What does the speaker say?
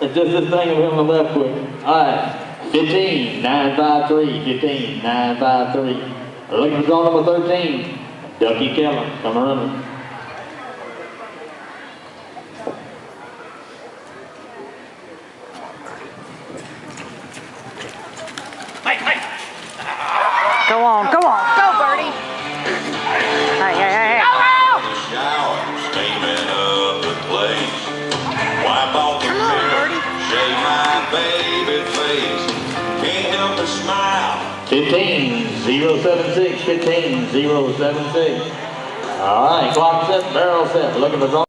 It's just this thing of him on the left quick. All right. 15, 953, 15, 953. Looking for draw number 13. Ducky Keller, coming running. Go on, go on. Go, Birdie. Hey, hey, hey, hey. Shower, steaming up the place. Wipe off the mirror, shave my baby face. Can't help but smile. 15-076, 15-076. All right, clock set, barrel set. Looking for draw.